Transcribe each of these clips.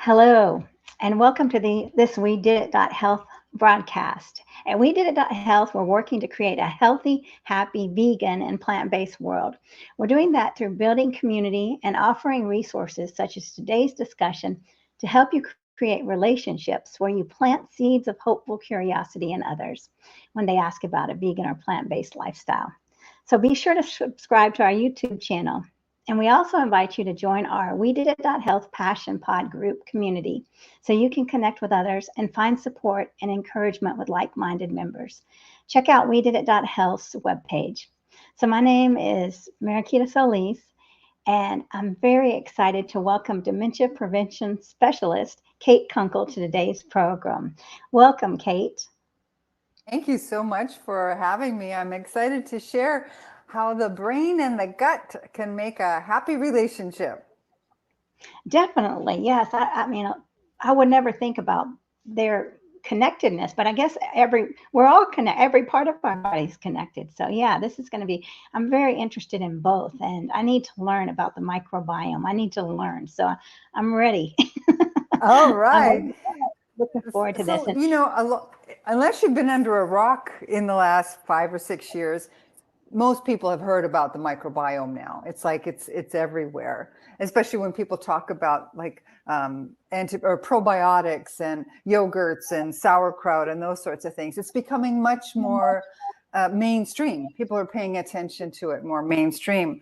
Hello, and welcome to this We Did It Health broadcast. At We Did It Health, we're working to create a healthy, happy, vegan, and plant based world. We're doing that through building community and offering resources such as today's discussion to help you create relationships where you plant seeds of hopeful curiosity in others when they ask about a vegan or plant based lifestyle. So be sure to subscribe to our YouTube channel. And we also invite you to join our We Did It Health Passion Pod group community so you can connect with others and find support and encouragement with like minded members. Check out We Did It Health's webpage. So, my name is Mariquita Solis, and I'm very excited to welcome dementia prevention specialist Kate Kunkel to today's program. Welcome, Kate. Thank you so much for having me. I'm excited to share how the brain and the gut can make a happy relationship. Definitely, yes. I mean, I would never think about their connectedness, but I guess we're all connected. Every part of our body's connected. So yeah, this is going to be. I'm very interested in both, and I need to learn about the microbiome. I need to learn, so I'm ready. All I'm right. looking forward to this. So, unless you've been under a rock in the last 5 or 6 years, most people have heard about the microbiome now. It's like it's everywhere, especially when people talk about like or probiotics and yogurts and sauerkraut and those sorts of things. It's becoming much more mainstream. People are paying attention to it more mainstream.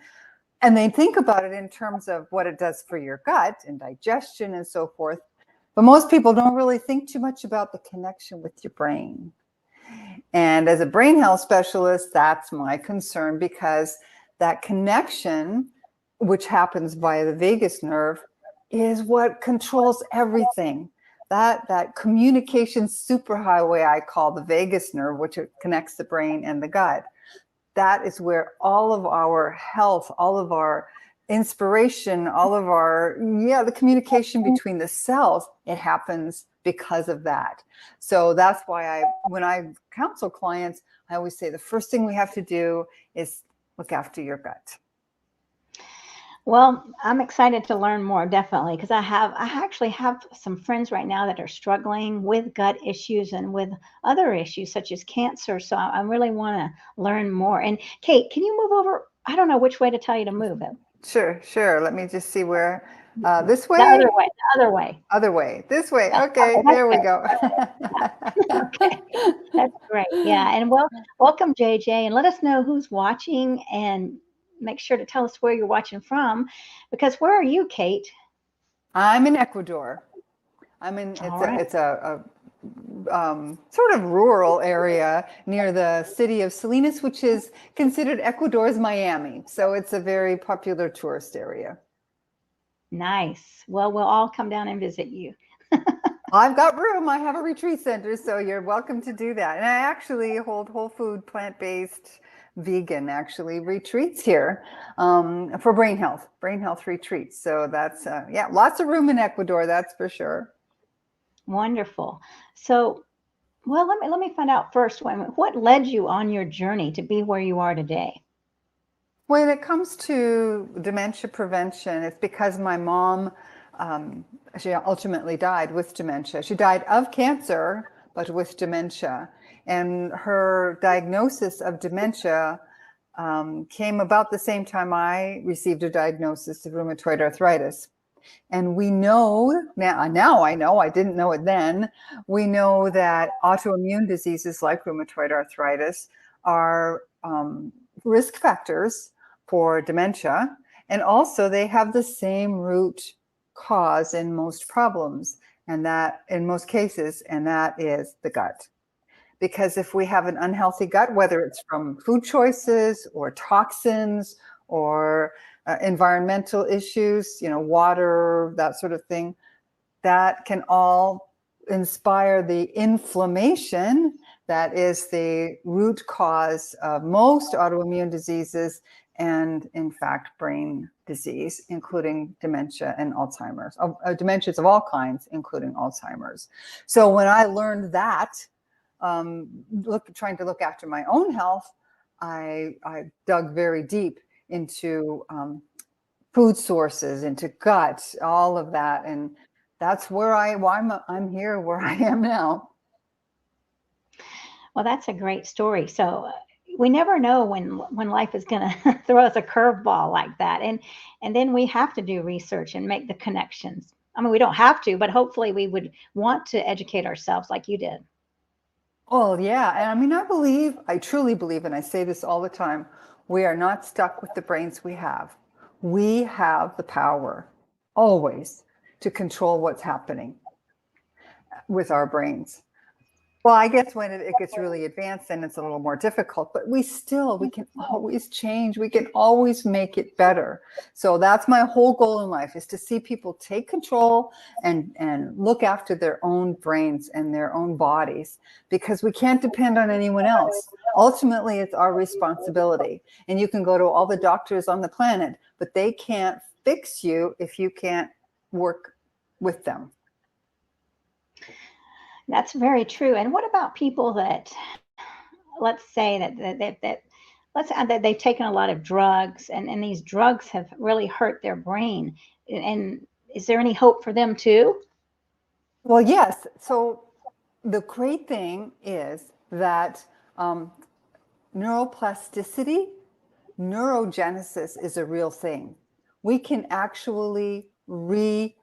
And they think about it in terms of what it does for your gut and digestion and so forth. But most people don't really think too much about the connection with your brain. And as a brain health specialist, that's my concern, because that connection, which happens via the vagus nerve, is what controls everything. That communication superhighway I call the vagus nerve, which connects the brain and the gut. That is where all of our health, all of our inspiration, all of our, the communication between the cells, it happens because of that. So that's why when I counsel clients, I always say the first thing we have to do is look after your gut. Well, I'm excited to learn more, definitely, because I actually have some friends right now that are struggling with gut issues and with other issues such as cancer. So I really want to learn more. And Kate, can you move over? I don't know which way to tell you to move it. Sure. Let me just see where. This way? The other way. The other way. Other way. This way. Yeah, Okay, there we go. Okay, that's great. Yeah, and welcome JJ, and let us know who's watching, and make sure to tell us where you're watching from, because where are you, Kate? I'm in Ecuador. It's a sort of rural area near the city of Salinas, which is considered Ecuador's Miami. So it's a very popular tourist area. Nice. Well, we'll all come down and visit you. I've got room. I have a retreat center, so you're welcome to do that. And I actually hold whole food, plant-based, vegan retreats here for brain health retreats. So that's lots of room in Ecuador, that's for sure. Wonderful. So, well, let me find out first. What led you on your journey to be where you are today? When it comes to dementia prevention, it's because my mom, she ultimately died with dementia. She died of cancer, but with dementia. And her diagnosis of dementia came about the same time I received a diagnosis of rheumatoid arthritis. And we know now I know, I didn't know it then, we know that autoimmune diseases like rheumatoid arthritis are risk factors for dementia. And also they have the same root cause in most problems, and that in most cases, and that is the gut. Because if we have an unhealthy gut, whether it's from food choices or toxins or environmental issues, water, that sort of thing, that can all inspire the inflammation that is the root cause of most autoimmune diseases and, in fact, brain disease, including dementia and Alzheimer's, dementias of all kinds, including Alzheimer's. So when I learned that, trying to look after my own health, I dug very deep into food sources, into gut, all of that, and that's why I'm here where I am now. Well, that's a great story. So we never know when life is going to throw us a curveball like that, and then we have to do research and make the connections. I mean, we don't have to, but hopefully we would want to educate ourselves like you did. Oh, yeah. And I mean, I truly believe, and I say this all the time, we are not stuck with the brains we have. We have the power always to control what's happening with our brains. Well, I guess when it gets really advanced, then it's a little more difficult, but we can always change. We can always make it better. So that's my whole goal in life, is to see people take control and look after their own brains and their own bodies, because we can't depend on anyone else. Ultimately, it's our responsibility. And you can go to all the doctors on the planet, but they can't fix you if you can't work with them. That's very true. And what about people that, let's say that they've taken a lot of drugs, and these drugs have really hurt their brain? And is there any hope for them too? Well, yes. So the great thing is that neuroplasticity, neurogenesis is a real thing. We can actually reboot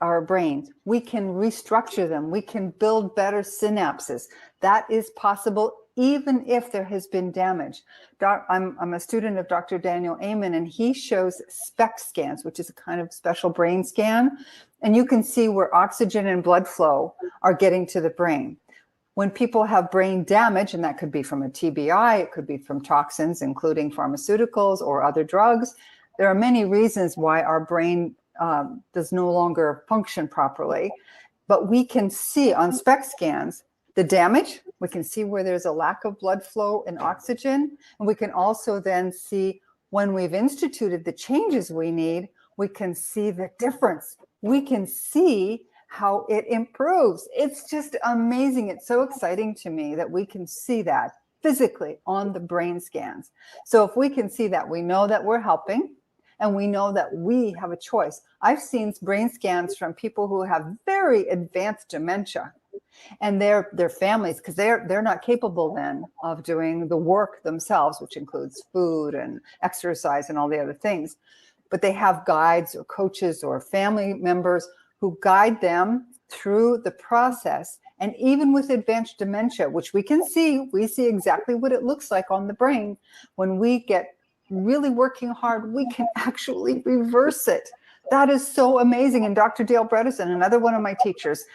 our brains. We can restructure them. We can build better synapses. That is possible even if there has been damage. I'm a student of Dr. Daniel Amen, and he shows SPECT scans, which is a kind of special brain scan. And you can see where oxygen and blood flow are getting to the brain. When people have brain damage, and that could be from a TBI, it could be from toxins, including pharmaceuticals or other drugs, there are many reasons why our brain does no longer function properly. But we can see on SPECT scans the damage. We can see where there's a lack of blood flow and oxygen. And we can also then see when we've instituted the changes we need, we can see the difference. We can see how it improves. It's just amazing. It's so exciting to me that we can see that physically on the brain scans. So if we can see that, we know that we're helping, and we know that we have a choice. I've seen brain scans from people who have very advanced dementia, and their families, because they're not capable then of doing the work themselves, which includes food and exercise and all the other things. But they have guides or coaches or family members who guide them through the process. And even with advanced dementia, which we see exactly what it looks like on the brain. When we get really working hard, we can actually reverse it. That is so amazing. And Dr. Dale Bredesen, another one of my teachers,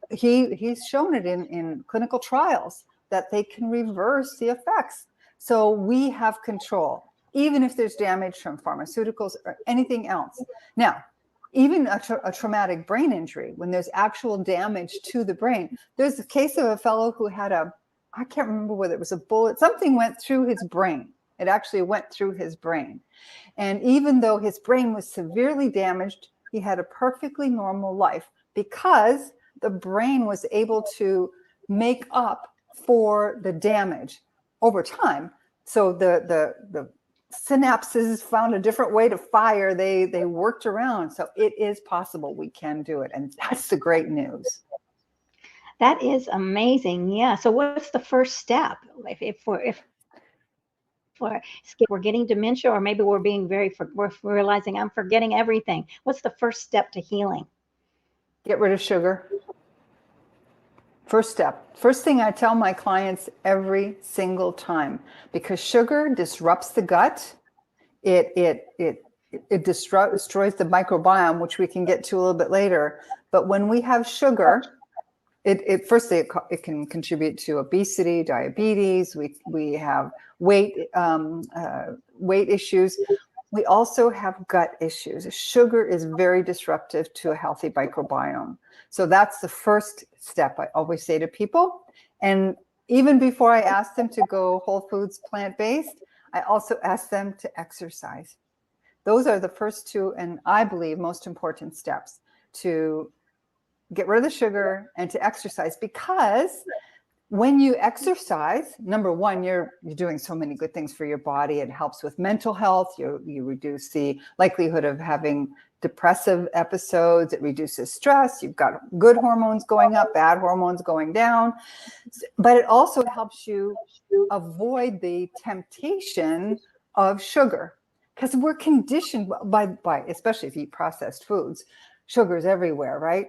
he's shown it in clinical trials that they can reverse the effects. So we have control, even if there's damage from pharmaceuticals or anything else. Now, even a traumatic brain injury, when there's actual damage to the brain. There's a case of a fellow who had I can't remember whether it was a bullet, something went through his brain. It actually went through his brain. And even though his brain was severely damaged, he had a perfectly normal life because the brain was able to make up for the damage over time. So the synapses found a different way to fire. They worked around. So it is possible. We can do it. And that's the great news. That is amazing. Yeah. So what's the first step? If we're getting dementia, or maybe we're we're realizing I'm forgetting everything. What's the first step to healing? Get rid of sugar. First step. First thing I tell my clients every single time, because sugar disrupts the gut. It destroys the microbiome, which we can get to a little bit later. But when we have sugar, it can contribute to obesity, diabetes. We have weight issues. We also have gut issues. Sugar is very disruptive to a healthy microbiome. So that's the first step I always say to people. And even before I ask them to go whole foods, plant-based, I also ask them to exercise. Those are the first two, and I believe most important steps, to get rid of the sugar and to exercise. Because when you exercise, number one, you're doing so many good things for your body. It helps with mental health. You reduce the likelihood of having depressive episodes. It reduces stress. You've got good hormones going up, bad hormones going down. But it also helps you avoid the temptation of sugar, because we're conditioned by especially if you eat processed foods, sugar's everywhere, right?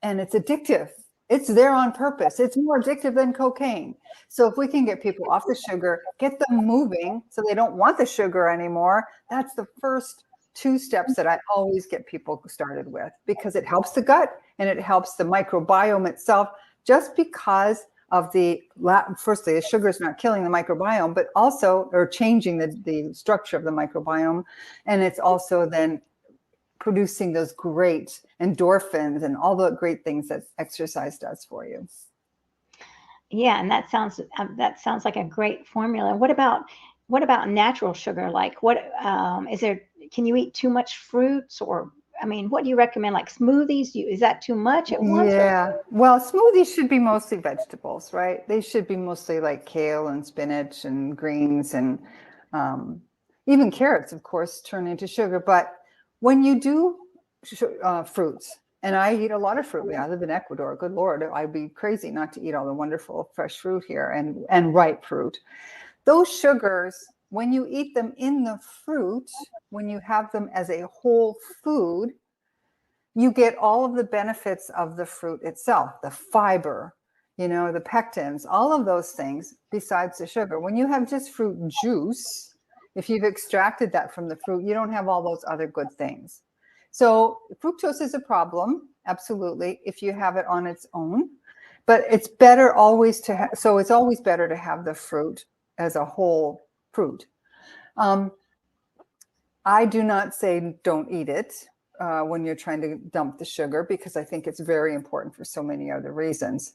And it's addictive. It's there on purpose. It's more addictive than cocaine. So if we can get people off the sugar, get them moving so they don't want the sugar anymore, that's the first 2 steps that I always get people started with, because it helps the gut and it helps the microbiome itself, just because of firstly, the sugar is not killing the microbiome, but also, or changing the structure of the microbiome. And it's also then producing those great endorphins and all the great things that exercise does for you. Yeah, and that sounds like a great formula. What about natural sugar? Like, can you eat too much fruits, or I mean, what do you recommend? Like smoothies? Is that too much at once? Yeah. Well, smoothies should be mostly vegetables, right? They should be mostly like kale and spinach and greens, and even carrots, of course, turn into sugar. But when you do fruits, and I eat a lot of fruit. I live in Ecuador. Good Lord, I'd be crazy not to eat all the wonderful fresh fruit here and ripe fruit. Those sugars, when you eat them in the fruit, when you have them as a whole food, you get all of the benefits of the fruit itself, the fiber, the pectins, all of those things besides the sugar. When you have just fruit juice, if you've extracted that from the fruit, you don't have all those other good things. So fructose is a problem, absolutely, if you have it on its own, but it's better always it's always better to have the fruit as a whole fruit. I do not say don't eat it when you're trying to dump the sugar, because I think it's very important for so many other reasons.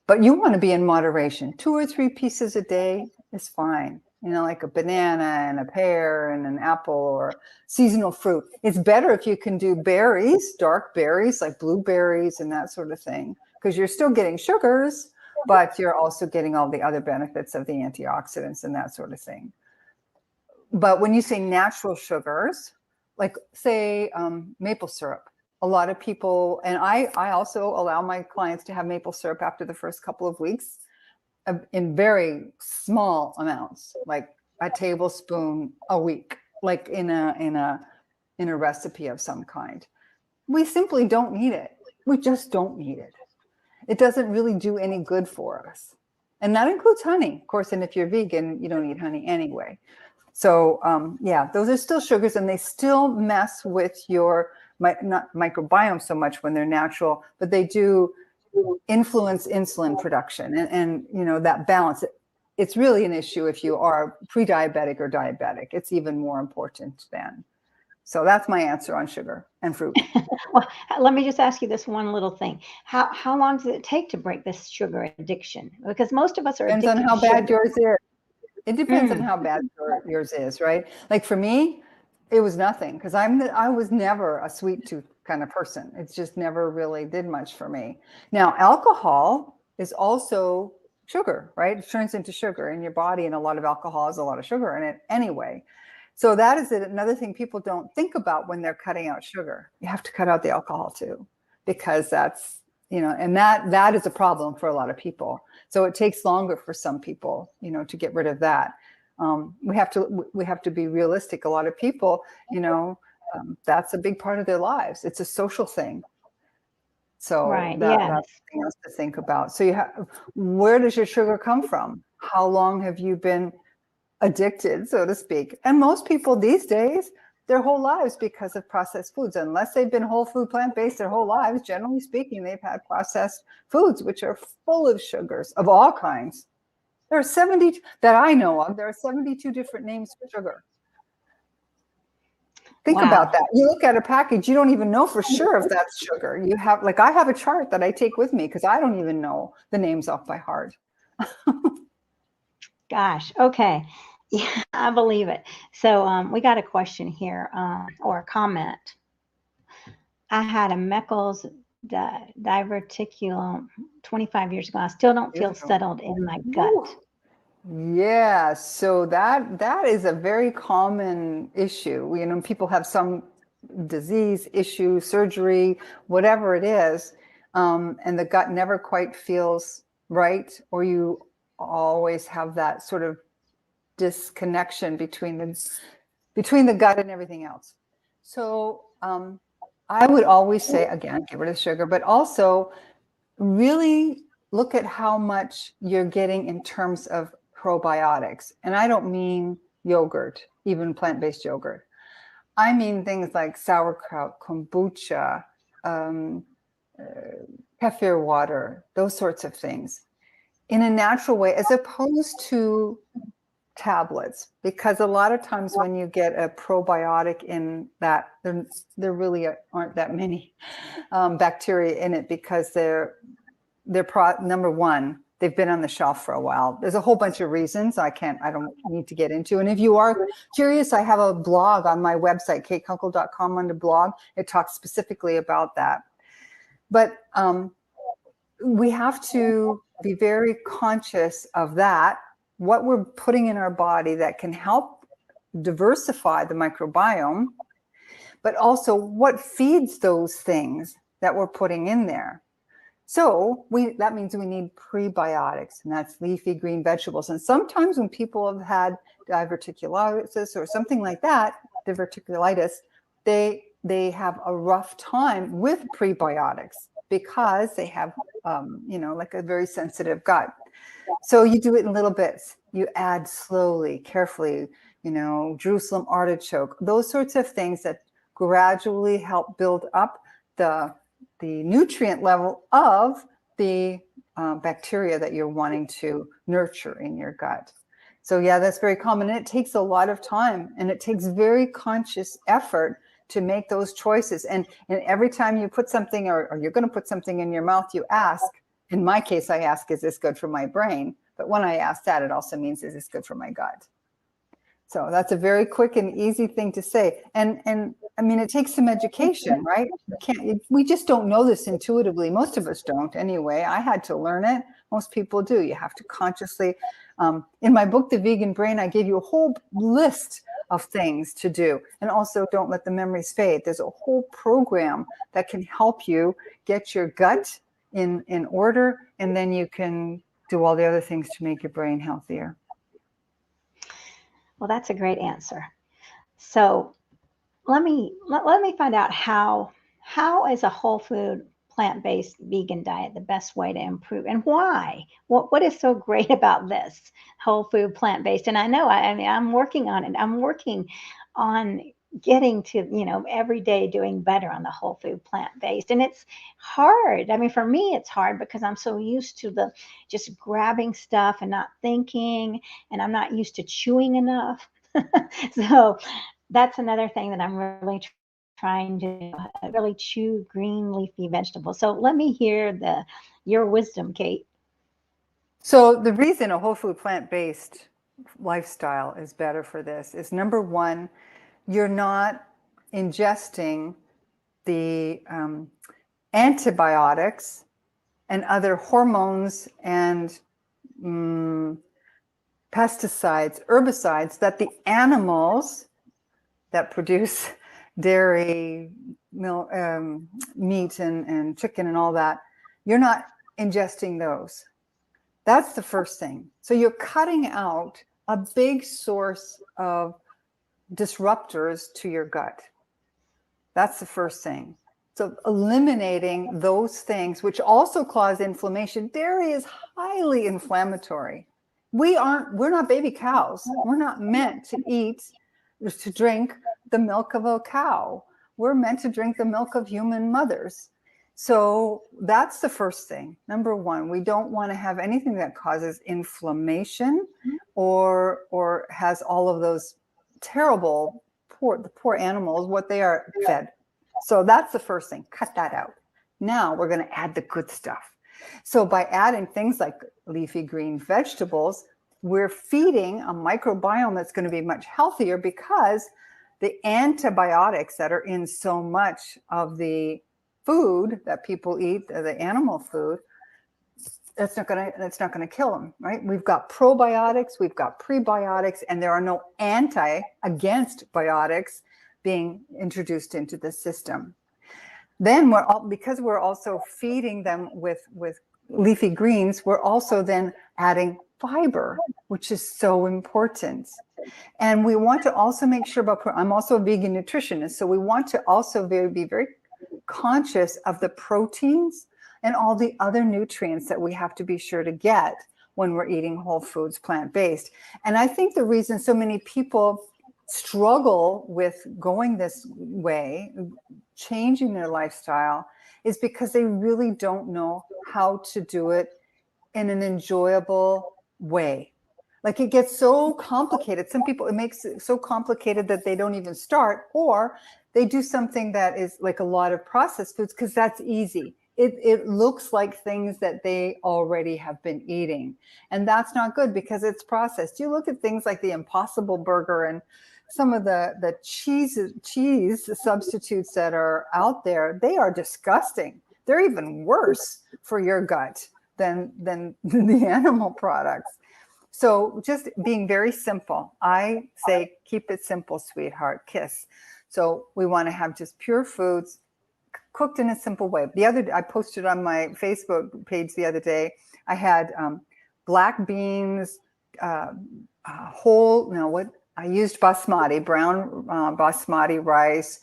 But you want to be in moderation. 2 or 3 pieces a day is fine. Like a banana and a pear and an apple or seasonal fruit. It's better if you can do berries, dark berries like blueberries and that sort of thing, because you're still getting sugars, but you're also getting all the other benefits of the antioxidants and that sort of thing. But when you say natural sugars, like say maple syrup, a lot of people, and I also allow my clients to have maple syrup after the first couple of weeks in very small amounts, like a tablespoon a week, like in a recipe of some kind. We simply don't need it. We just don't need it. It doesn't really do any good for us. And that includes honey, of course. And if you're vegan, you don't eat honey anyway. So yeah, those are still sugars, and they still mess with your not microbiome so much when they're natural, but they do influence insulin production and that balance. It's really an issue if you are pre-diabetic or diabetic. It's even more important then. So that's my answer on sugar and fruit. Well, let me just ask you this one little thing. How long does it take to break this sugar addiction? Because most of us are addicted. Depends on how bad yours is. It depends on how bad yours is, right? Like for me, it was nothing, because I was never a sweet tooth kind of person. It just never really did much for me. Now, alcohol is also sugar, right? It turns into sugar in your body, and a lot of alcohol has a lot of sugar in it anyway. So that is another thing people don't think about when they're cutting out sugar. You have to cut out the alcohol too, because that's, and that is a problem for a lot of people. So it takes longer for some people, to get rid of that. We have to be realistic. A lot of people, that's a big part of their lives. It's a social thing. So right, that's yeah. something else to think about. So where does your sugar come from? How long have you been addicted, so to speak? And most people these days, their whole lives, because of processed foods, unless they've been whole food plant-based their whole lives, generally speaking, they've had processed foods, which are full of sugars of all kinds. There are 70 that I know of. There are 72 different names for sugar. Think about that. You look at a package, you don't even know for sure if that's sugar. You have, like, I have a chart that I take with me because I don't even know the names off by heart. Gosh, okay. Yeah, I believe it. So we got a question here, or a comment. I had a Meckel's diverticulum 25 years ago. I still don't feel settled in my gut. Yeah, so that is a very common issue. People have some disease, issue, surgery, whatever it is, and the gut never quite feels right, or you always have that sort of disconnection between the gut and everything else. So I would always say, again, get rid of the sugar, but also really look at how much you're getting in terms of probiotics. And I don't mean yogurt, even plant-based yogurt. I mean things like sauerkraut, kombucha, kefir water, those sorts of things in a natural way, as opposed to tablets, because a lot of times when you get a probiotic in that, there really aren't that many bacteria in it, because they're number one, they've been on the shelf for a while. There's a whole bunch of reasons I don't need to get into. And if you are curious, I have a blog on my website, katekunkel.com, under blog. It talks specifically about that. But we have to be very conscious of that, what we're putting in our body that can help diversify the microbiome, but also what feeds those things that we're putting in there. So that means we need prebiotics, and that's leafy green vegetables. And sometimes when people have had diverticulitis or something like that, diverticulitis, they have a rough time with prebiotics because they have, like a very sensitive gut. So you do it in little bits. You add slowly, carefully, Jerusalem artichoke, those sorts of things that gradually help build up the nutrient level of the bacteria that you're wanting to nurture in your gut. So yeah, that's very common. And it takes a lot of time, and it takes very conscious effort to make those choices. And every time you put something, or you're going to put something in your mouth, you ask. In my case, I ask, is this good for my brain? But when I ask that, it also means, is this good for my gut? So that's a very quick and easy thing to say. And I mean, it takes some education, right? We just don't know this intuitively. Most of us don't anyway. I had to learn it. Most people do. You have to consciously, in my book, The Vegan Brain, I gave you a whole list of things to do. And also, don't let the memories fade. There's a whole program that can help you get your gut in order, and then you can do all the other things to make your brain healthier. Well, that's a great answer. So let me find out how is a whole food plant-based vegan diet the best way to improve, and why? What is so great about this whole food plant-based? And I know I'm working on it. I'm working on getting to, every day doing better on the whole food plant-based. And it's hard. I mean, for me, it's hard because I'm so used to the just grabbing stuff and not thinking, and I'm not used to chewing enough. So that's another thing that I'm really trying to really chew green leafy vegetables. So let me hear your wisdom, Kate. So the reason a whole food plant-based lifestyle is better for this is, number one, you're not ingesting the antibiotics and other hormones and pesticides, herbicides that the animals that produce dairy, milk, meat, and chicken and all that, you're not ingesting those. That's the first thing. So you're cutting out a big source of disruptors to your gut. That's the first thing. So eliminating those things, which also cause inflammation. Dairy is highly inflammatory. We're not baby cows. We're not meant to drink the milk of a cow. We're meant to drink the milk of human mothers. So that's the first thing. Number one, we don't want to have anything that causes inflammation or has all of those terrible, the poor animals, what they are fed. So that's the first thing. Cut that out. Now we're going to add the good stuff. So by adding things like leafy green vegetables, we're feeding a microbiome that's going to be much healthier, because the antibiotics that are in so much of the food that people eat, the animal food, that's not going to kill them, right? We've got probiotics, we've got prebiotics, and there are no against biotics, being introduced into the system. Then because we're also feeding them with leafy greens, we're also then adding fiber, which is so important. And we want to also make sure I'm also a vegan nutritionist, so we want to also be very conscious of the proteins and all the other nutrients that we have to be sure to get when we're eating whole foods, plant-based. And I think the reason so many people struggle with going this way, changing their lifestyle, is because they really don't know how to do it in an enjoyable way. Like, it gets so complicated. Some people, it makes it so complicated that they don't even start, or they do something that is like a lot of processed foods because that's easy. It looks like things that they already have been eating. And that's not good because it's processed. You look at things like the Impossible Burger and some of the cheese substitutes that are out there, they are disgusting. They're even worse for your gut than the animal products. So just being very simple. I say, keep it simple, sweetheart, kiss. So we want to have just pure foods cooked in a simple way. I posted on my Facebook page the other day, I had black beans, I used basmati, brown basmati rice,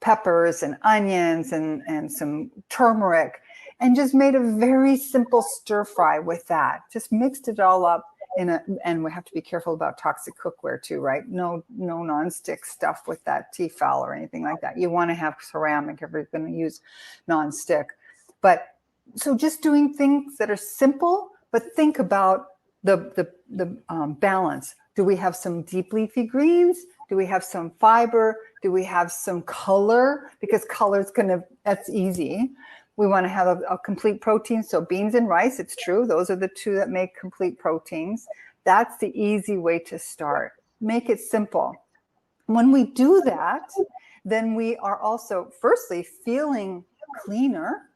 peppers and onions and some turmeric, and just made a very simple stir fry with that. Just mixed it all up and we have to be careful about toxic cookware too, right? No nonstick stuff with that Tefal or anything like that. You want to have ceramic if you're going to use nonstick. But so just doing things that are simple, but think about the balance. Do we have some deep leafy greens? Do we have some fiber? Do we have some color? Because color is that's easy. We want to have a complete protein. So beans and rice, it's true. Those are the two that make complete proteins. That's the easy way to start. Make it simple. When we do that, then we are also, firstly, feeling cleaner.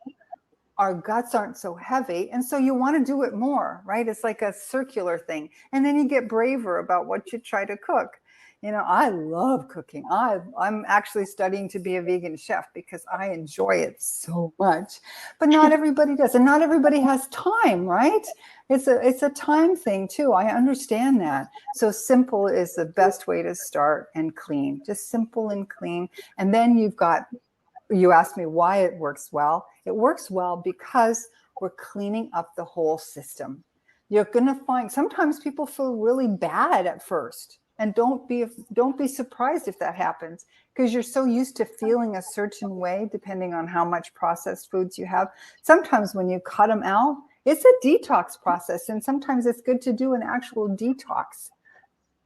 Our guts aren't so heavy. And so you want to do it more, right? It's like a circular thing. And then you get braver about what you try to cook. I love cooking. I'm actually studying to be a vegan chef because I enjoy it so much. But not everybody does. And not everybody has time, right? It's a time thing too. I understand that. So simple is the best way to start, and clean. Just simple and clean. And then you asked me why it works well. It works well because we're cleaning up the whole system. You're going to find sometimes people feel really bad at first. And don't be surprised if that happens, because you're so used to feeling a certain way depending on how much processed foods you have. Sometimes when you cut them out, it's a detox process. And sometimes it's good to do an actual detox,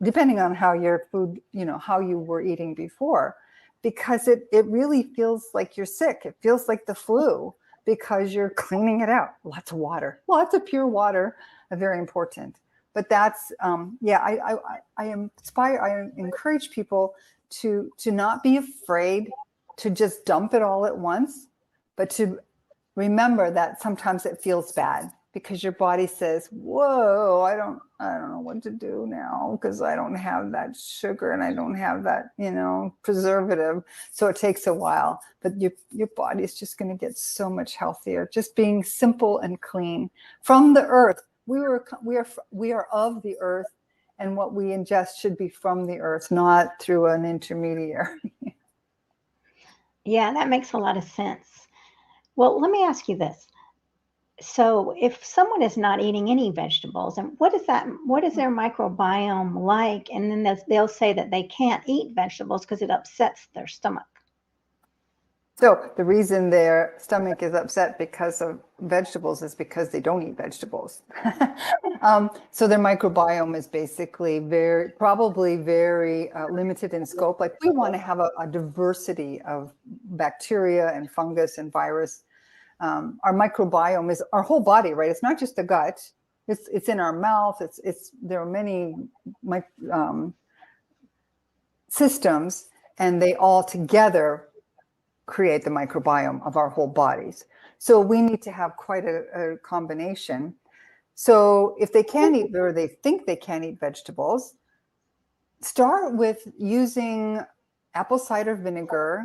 depending on how your food, how you were eating before, because it really feels like you're sick. It feels like the flu because you're cleaning it out. Lots of water, lots of pure water, very important. But that's, I encourage people to not be afraid to just dump it all at once, but to remember that sometimes it feels bad because your body says, whoa, I don't know what to do now because I don't have that sugar and I don't have that, preservative. So it takes a while, but your body is just going to get so much healthier. Just being simple and clean from the earth. We are of the earth, and what we ingest should be from the earth, not through an intermediary. Yeah, that makes a lot of sense. Well, let me ask you this. So if someone is not eating any vegetables, and what is their microbiome like? And then they'll say that they can't eat vegetables because it upsets their stomach. So the reason their stomach is upset because of vegetables is because they don't eat vegetables. So their microbiome is basically probably very limited in scope. Like, we want to have a diversity of bacteria and fungus and virus. Our microbiome is our whole body, right? It's not just the gut. It's in our mouth. There are many systems, and they all together create the microbiome of our whole bodies. So we need to have quite a combination. So if they can't eat, or they think they can't eat vegetables, start with using apple cider vinegar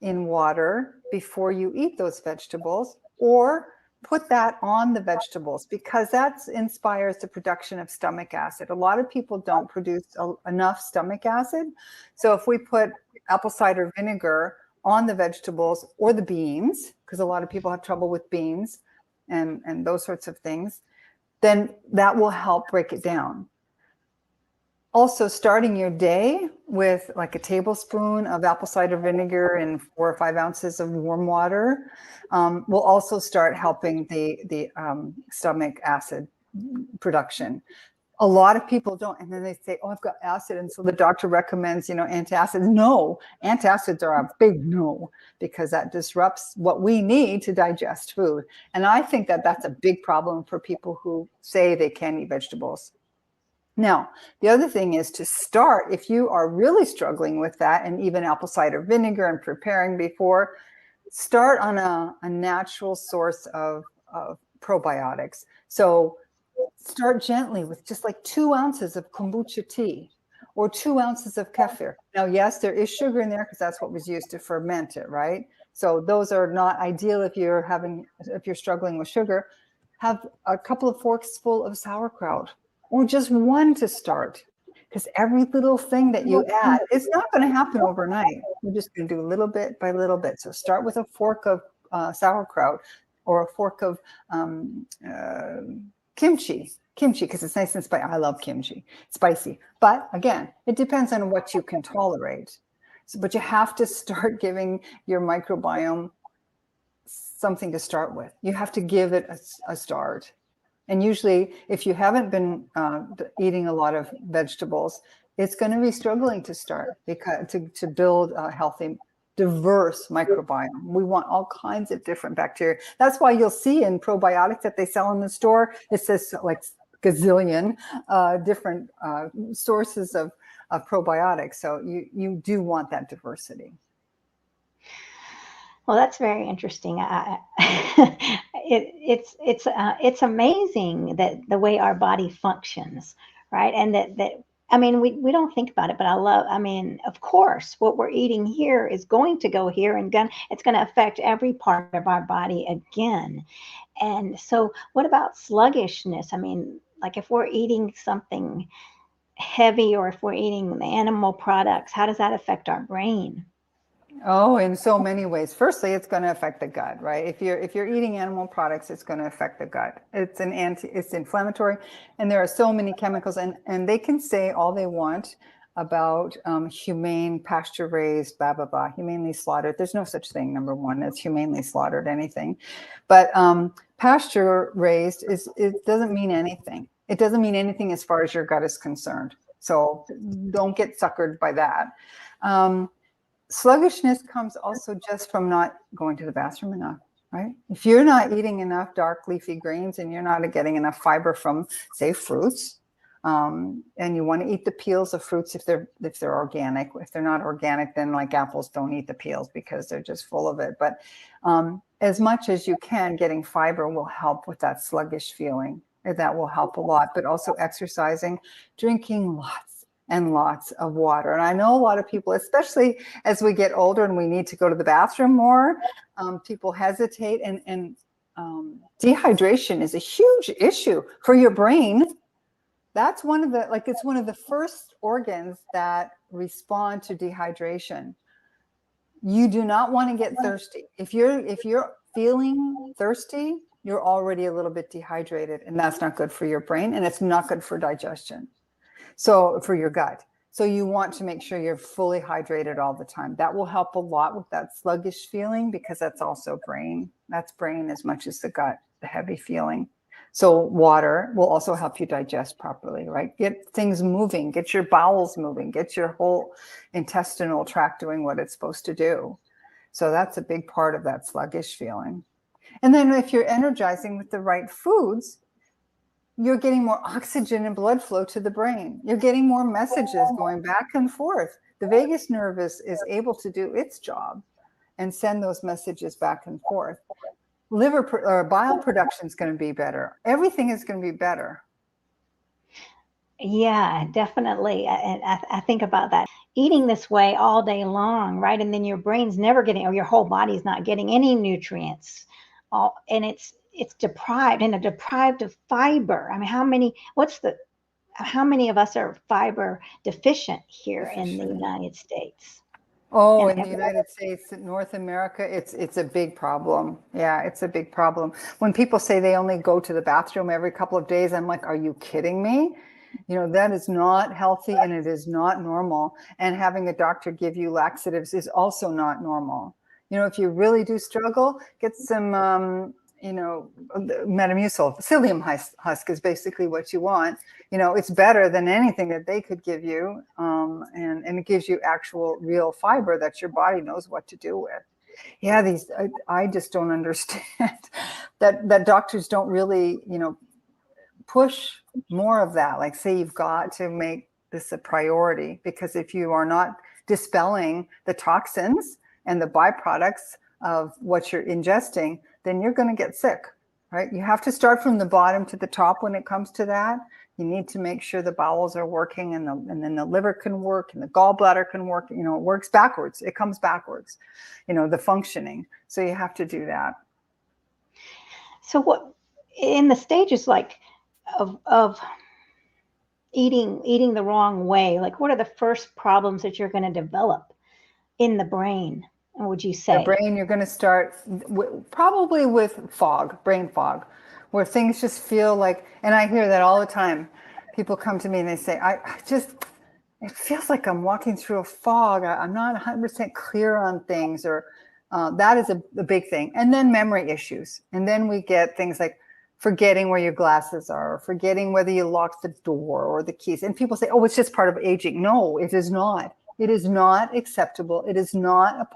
in water before you eat those vegetables, or put that on the vegetables, because that inspires the production of stomach acid. A lot of people don't produce enough stomach acid. So if we put apple cider vinegar on the vegetables or the beans, because a lot of people have trouble with beans and those sorts of things, then that will help break it down. Also, starting your day with like a tablespoon of apple cider vinegar and 4 or 5 ounces of warm water will also start helping the stomach acid production. A lot of people don't, and then they say, "Oh, I've got acid," and so the doctor recommends, antacids. No, antacids are a big no, because that disrupts what we need to digest food. And I think that that's a big problem for people who say they can't eat vegetables. Now, the other thing is to start, if you are really struggling with that, and even apple cider vinegar and preparing before, start on a natural source of probiotics. So start gently with just like 2 ounces of kombucha tea or 2 ounces of kefir. Now, yes, there is sugar in there because that's what was used to ferment it, right? So those are not ideal if you're struggling with sugar. Have a couple of forks full of sauerkraut, or just one to start, because every little thing that you add, it's not going to happen overnight. You're just going to do little bit by little bit. So start with a fork of sauerkraut, or a fork of kimchi, because it's nice and spicy. I love kimchi, spicy. But again, it depends on what you can tolerate. So, but you have to start giving your microbiome something to start with. You have to give it a start. And usually, if you haven't been eating a lot of vegetables, it's going to be struggling to start, because to build a healthy, diverse microbiome. We want all kinds of different bacteria. That's why you'll see in probiotics that they sell in the store, it says like gazillion different sources of probiotics. So you do want that diversity. Well, that's very interesting. It's amazing that the way our body functions, right? And that I mean, we don't think about it, but of course, what we're eating here is going to go here, and it's going to affect every part of our body again. And so, what about sluggishness? I mean, like if we're eating something heavy, or if we're eating the animal products, how does that affect our brain? Oh, in so many ways. Firstly, it's going to affect the gut, right? If you're eating animal products, it's going to affect the gut. It's inflammatory, and there are so many chemicals, and they can say all they want about humane, pasture raised, blah blah blah, humanely slaughtered. There's no such thing, number one, as humanely slaughtered anything. But pasture raised it doesn't mean anything. It doesn't mean anything as far as your gut is concerned. So don't get suckered by that. Sluggishness comes also just from not going to the bathroom enough, right? If you're not eating enough dark leafy greens, and you're not getting enough fiber from, say, fruits, and you want to eat the peels of fruits if they're organic. If they're not organic, then like apples, don't eat the peels because they're just full of it. But as much as you can, getting fiber will help with that sluggish feeling. That will help a lot. But also exercising, drinking lots and lots of water. And I know a lot of people, especially as we get older and we need to go to the bathroom more, people hesitate, and dehydration is a huge issue for your brain. That's it's one of the first organs that respond to dehydration. You do not want to get thirsty. If you're feeling thirsty, you're already a little bit dehydrated, and that's not good for your brain, and it's not good for digestion. So for your gut. So you want to make sure you're fully hydrated all the time. That will help a lot with that sluggish feeling, because that's also brain. That's brain as much as the gut, the heavy feeling. So water will also help you digest properly, right? Get things moving, get your bowels moving, get your whole intestinal tract doing what it's supposed to do. So that's a big part of that sluggish feeling. And then if you're energizing with the right foods, you're getting more oxygen and blood flow to the brain. You're getting more messages going back and forth. The vagus nerve is able to do its job and send those messages back and forth. Bile production is going to be better. Everything is going to be better. Yeah, definitely. And I think about that. Eating this way all day long, right? And then your brain's never getting, or your whole body's not getting any nutrients. All, and it's deprived and deprived of fiber. I mean, how many of us are fiber deficient here in the Deficient. United States? Oh, And in the United States, North America, it's a big problem. Yeah, it's a big problem. When people say they only go to the bathroom every couple of days, I'm like, are you kidding me? You know, that is not healthy and it is not normal. And having a doctor give you laxatives is also not normal. You know, if you really do struggle, get some, you know, Metamucil. Psyllium husk is basically what you want. You know, it's better than anything that they could give you. And it gives you actual real fiber that your body knows what to do with. Yeah, I just don't understand that doctors don't really, you know, push more of that. Like, say you've got to make this a priority, because if you are not dispelling the toxins and the byproducts of what you're ingesting, then you're going to get sick, right? You have to start from the bottom to the top when it comes to that. You need to make sure the bowels are working, and then the liver can work and the gallbladder can work. You know, it works backwards. It comes backwards, you know, the functioning. So you have to do that. so what in the stages like of eating the wrong way, like what are the first problems that you're going to develop in the brain, would you The say? brain, you're going to start probably with fog, brain fog, where things just feel like, and I hear that all the time. People come to me and they say, I just, it feels like I'm walking through a fog. I'm not 100% clear on things, or that is a big thing. And then memory issues. And then we get things like forgetting where your glasses are, or forgetting whether you locked the door or the keys. And people say, oh, it's just part of aging. No, it is not. It is not acceptable. It is not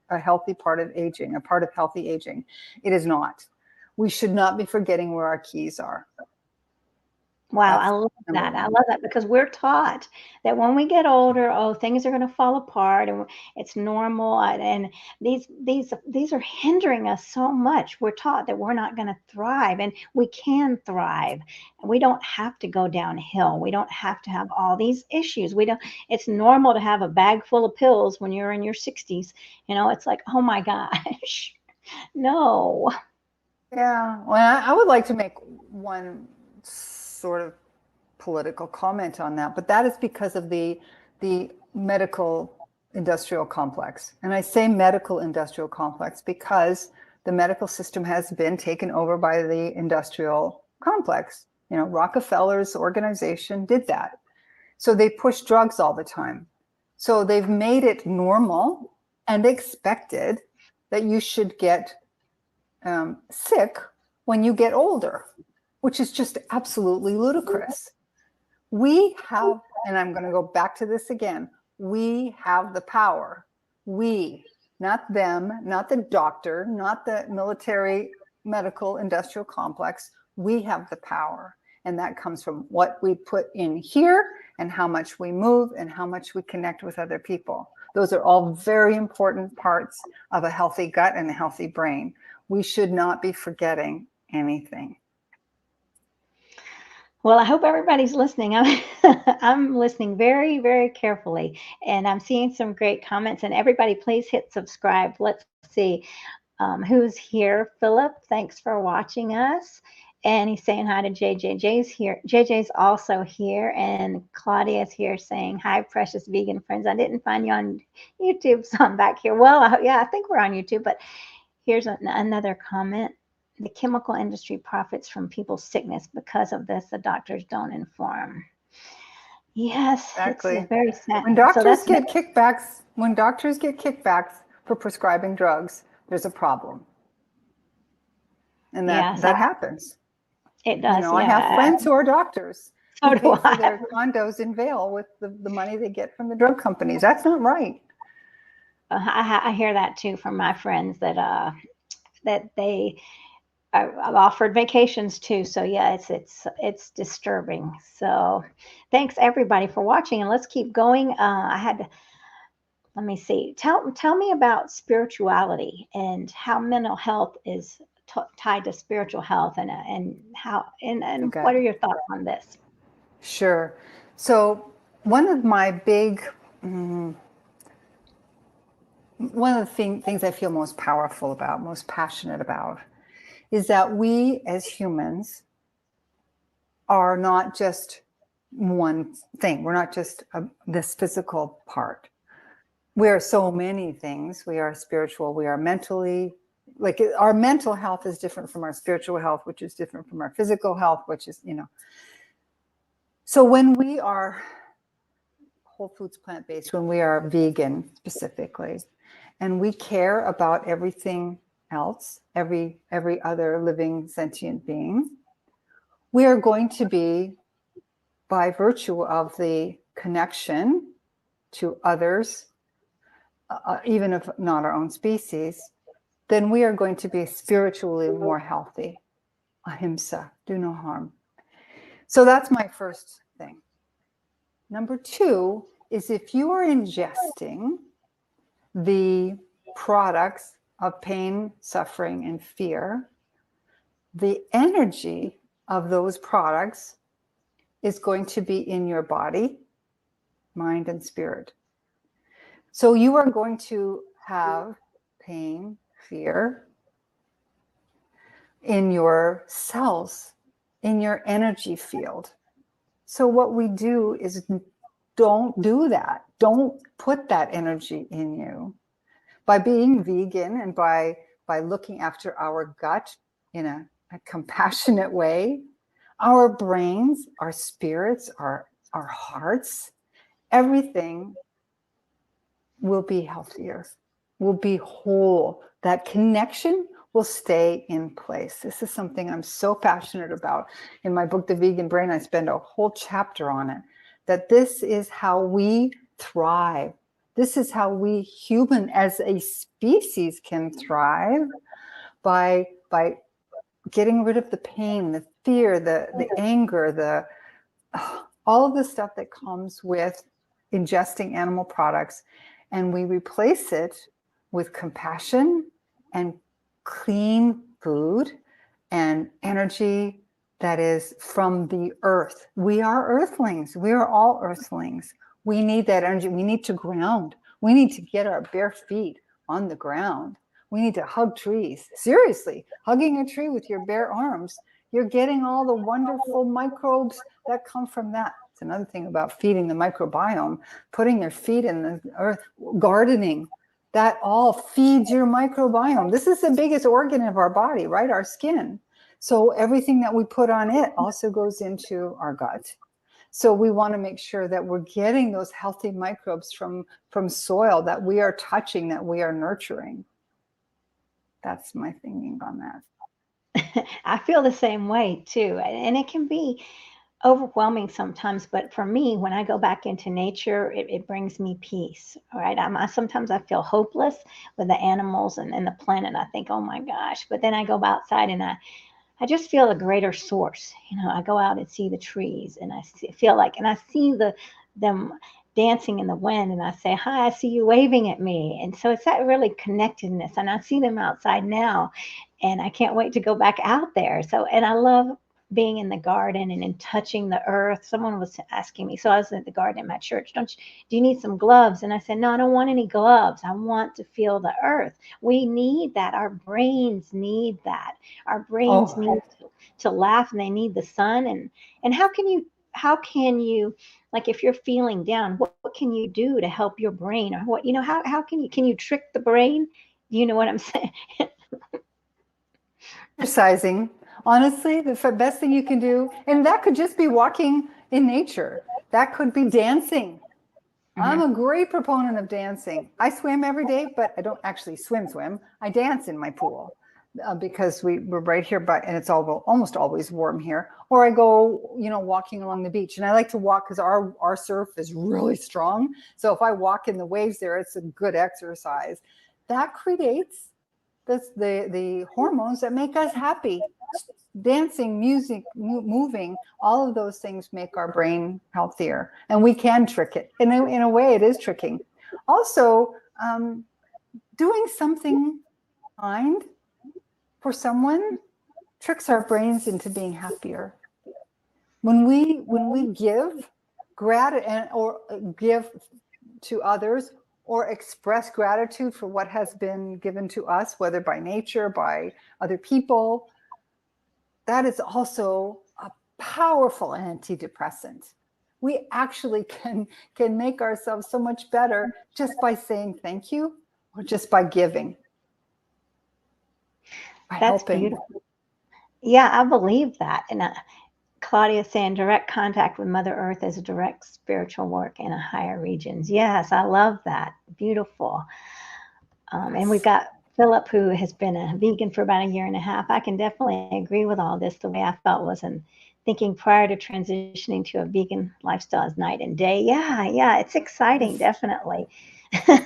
a healthy part of aging, a part of healthy aging. It is not. We should not be forgetting where our keys are. Wow, I That's love number that. I one. love that because we're taught that when we get older, oh, things are going to fall apart and it's normal. And these are hindering us so much. We're taught that we're not going to thrive, and we can thrive. And we don't have to go downhill. We don't have to have all these issues. We don't. It's normal to have a bag full of pills when you're in your 60s. You know, it's like, oh my gosh, no. Yeah. Well, I would like to make one sort of political comment on that, but that is because of the medical industrial complex. And I say medical industrial complex because the medical system has been taken over by the industrial complex. You know, Rockefeller's organization did that. So they push drugs all the time. So they've made it normal and expected that you should get sick when you get older, which is just absolutely ludicrous. We have, and I'm going to go back to this again, we have the power. We, not them, not the doctor, not the military medical industrial complex. We have the power. And that comes from what we put in here and how much we move and how much we connect with other people. Those are all very important parts of a healthy gut and a healthy brain. We should not be forgetting anything. Well, I hope everybody's listening. I'm I'm listening very, very carefully, and I'm seeing some great comments. And everybody, please hit subscribe. Let's see who's here. Philip, thanks for watching us. And he's saying hi to JJ. Jay's here. JJ's also here, and Claudia's here saying hi, precious vegan friends. I didn't find you on YouTube, so I'm back here. Well, yeah, I think we're on YouTube, but here's another comment. The chemical industry profits from people's sickness. Because of this, the doctors don't inform. Yes, it's Exactly. very sad. When So doctors that's get kickbacks, when doctors get kickbacks for prescribing drugs, there's a problem. And yes, that happens. it You does. know, I have Yeah, friends who are doctors who so do pay for I. their condos in Vail with the money they get from the drug companies. That's not right. I hear that too from my friends that they I've offered vacations too. So yeah, it's disturbing. So thanks everybody for watching, and let's keep going. I had to, let me see. Tell me about spirituality and how mental health is tied to spiritual health, and how and Okay. what are your thoughts on this? Sure. So one of my big, one of the things I feel most powerful about, most passionate about, is that we as humans are not just one thing. We're not just this physical part. We are so many things. We are spiritual. We are mentally, like our mental health is different from our spiritual health, which is different from our physical health, which is, So when we are whole foods plant-based, when we are vegan specifically, and we care about everything else, every other living sentient being, we are going to be, by virtue of the connection to others, even if not our own species, then we are going to be spiritually more healthy. Ahimsa, do no harm. So that's my first thing. Number two is if you are ingesting the products of pain, suffering, and fear, the energy of those products is going to be in your body, mind, and spirit. So you are going to have pain, fear in your cells, in your energy field. So what we do is don't do that. Don't put that energy in you. By being vegan and by looking after our gut in a compassionate way, our brains, our spirits, our hearts, everything will be healthier, will be whole. That connection will stay in place. This is something I'm so passionate about. In my book, The Vegan Brain, I spend a whole chapter on it, that this is how we thrive. This is how we human as a species can thrive, by getting rid of the pain, the fear, the anger, all of the stuff that comes with ingesting animal products, and we replace it with compassion and clean food and energy that is from the earth. We are earthlings. We are all earthlings. We need that energy. We need to ground. We need to get our bare feet on the ground. We need to hug trees. Seriously, hugging a tree with your bare arms, you're getting all the wonderful microbes that come from that. It's another thing about feeding the microbiome, putting your feet in the earth, gardening, that all feeds your microbiome. This is the biggest organ of our body, right? Our skin. So everything that we put on it also goes into our gut. So we want to make sure that we're getting those healthy microbes from soil that we are touching, that we are nurturing. That's my thinking on that. I feel the same way too. And it can be overwhelming sometimes, but for me, when I go back into nature, it brings me peace. All right. Sometimes I feel hopeless with the animals and the planet. I think, oh my gosh. But then I go outside and I just feel a greater source. I go out and see the trees and feel like, and I see them dancing in the wind, and I say, hi, I see you waving at me. And so it's that really connectedness. And I see them outside now, and I can't wait to go back out there. So, and I love being in the garden and in touching the earth. Someone was asking me, so I was at the garden at my church, do you need some gloves? And I said, no, I don't want any gloves. I want to feel the earth. We need that. Our brains need that. Our brains need to laugh, and they need the sun. And how can you, like, if you're feeling down, what can you do to help your brain? Or what, how can you trick the brain? You know what I'm saying? Exercising, honestly, the best thing you can do, and that could just be walking in nature. That could be dancing. Mm-hmm. I'm a great proponent of dancing. I swim every day, but I don't actually swim. I dance in my pool because we're right here, and it's almost always warm here. Or I go, walking along the beach, and I like to walk because our surf is really strong. So if I walk in the waves there, it's a good exercise. That creates the hormones that make us happy. Dancing, music, moving, all of those things make our brain healthier, and we can trick it. In a way, it is tricking. Also, doing something kind for someone tricks our brains into being happier. When we give gratitude or give to others or express gratitude for what has been given to us, whether by nature, by other people, that is also a powerful antidepressant. We actually can make ourselves so much better just by saying thank you or just by giving, by That's helping. beautiful. Yeah, I believe that. And Claudia saying direct contact with Mother Earth is direct spiritual work in a higher regions. Yes, I love that. Beautiful. And we've Yes. got Philip, who has been a vegan for about a year and a half. I can definitely agree with all this. The way I felt was in thinking prior to transitioning to a vegan lifestyle is night and day. Yeah, yeah, it's exciting, Yes. definitely. So,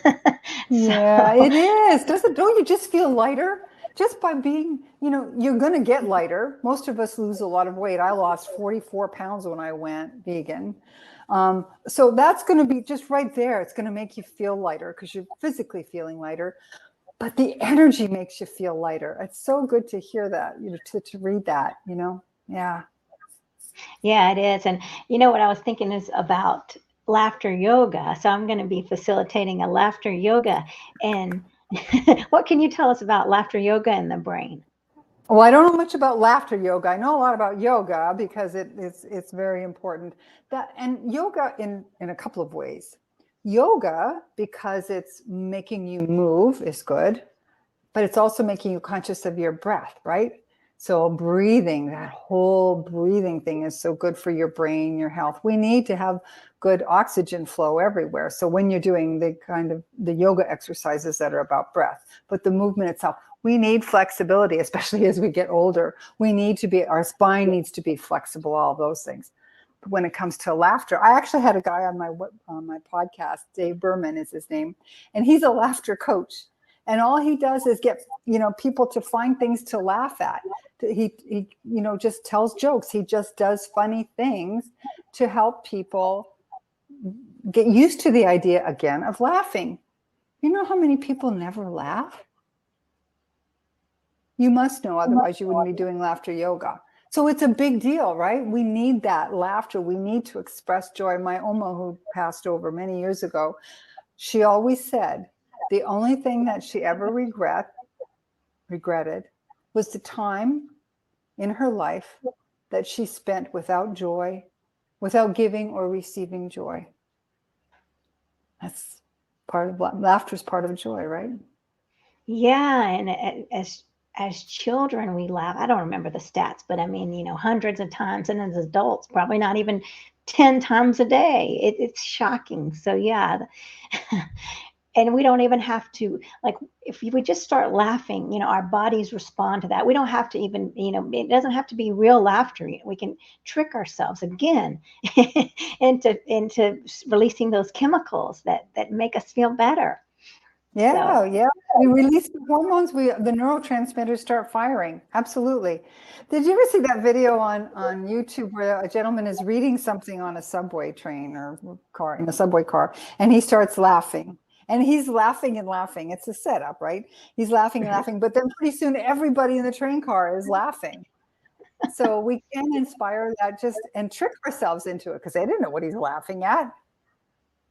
Yeah, it is. Don't you just feel lighter? Just by being, you're going to get lighter. Most of us lose a lot of weight. I lost 44 pounds when I went vegan. So that's going to be just right there. It's going to make you feel lighter because you're physically feeling lighter, but the energy makes you feel lighter. It's so good to hear that, to read that, Yeah. yeah, it is. And you know what I was thinking is about laughter yoga. So I'm going to be facilitating a laughter yoga. And what can you tell us about laughter yoga and the brain? Well, I don't know much about laughter yoga. I know a lot about yoga because it's very important. That and yoga in a couple of ways. Yoga, because it's making you move, is good, but it's also making you conscious of your breath, right? So breathing, that whole breathing thing is so good for your brain, your health. We need to have good oxygen flow everywhere. So when you're doing the kind of the yoga exercises that are about breath, but the movement itself, we need flexibility, especially as we get older. Our spine needs to be flexible, all those things. When it comes to laughter, I actually had a guy on my podcast, Dave Berman is his name, and he's a laughter coach. And all he does is get people to find things to laugh at. He just tells jokes. He just does funny things to help people get used to the idea again of laughing. You know how many people never laugh? You must know, otherwise you wouldn't be doing laughter yoga. So it's a big deal, right? We need that laughter. We need to express joy. My Oma, who passed over many years ago, she always said the only thing that she ever regretted was the time in her life that she spent without joy, without giving or receiving joy. That's part of laughter is part of joy, right? Yeah, and as children we laugh. I don't remember the stats, but I mean, hundreds of times, and as adults, probably not even 10 times a day. It's shocking. So yeah, and we don't even have to, like, if we just start laughing, our bodies respond to that. We don't have to even, it doesn't have to be real laughter. We can trick ourselves again into releasing those chemicals that make us feel better. So Yeah. We release the hormones, the neurotransmitters start firing. Absolutely. Did you ever see that video on YouTube where a gentleman is reading something on a subway train or car, in a subway car, and he starts laughing? And he's laughing and laughing. It's a setup, right? He's laughing and laughing, but then pretty soon everybody in the train car is laughing. So we can inspire that and trick ourselves into it because they didn't know what he's laughing at.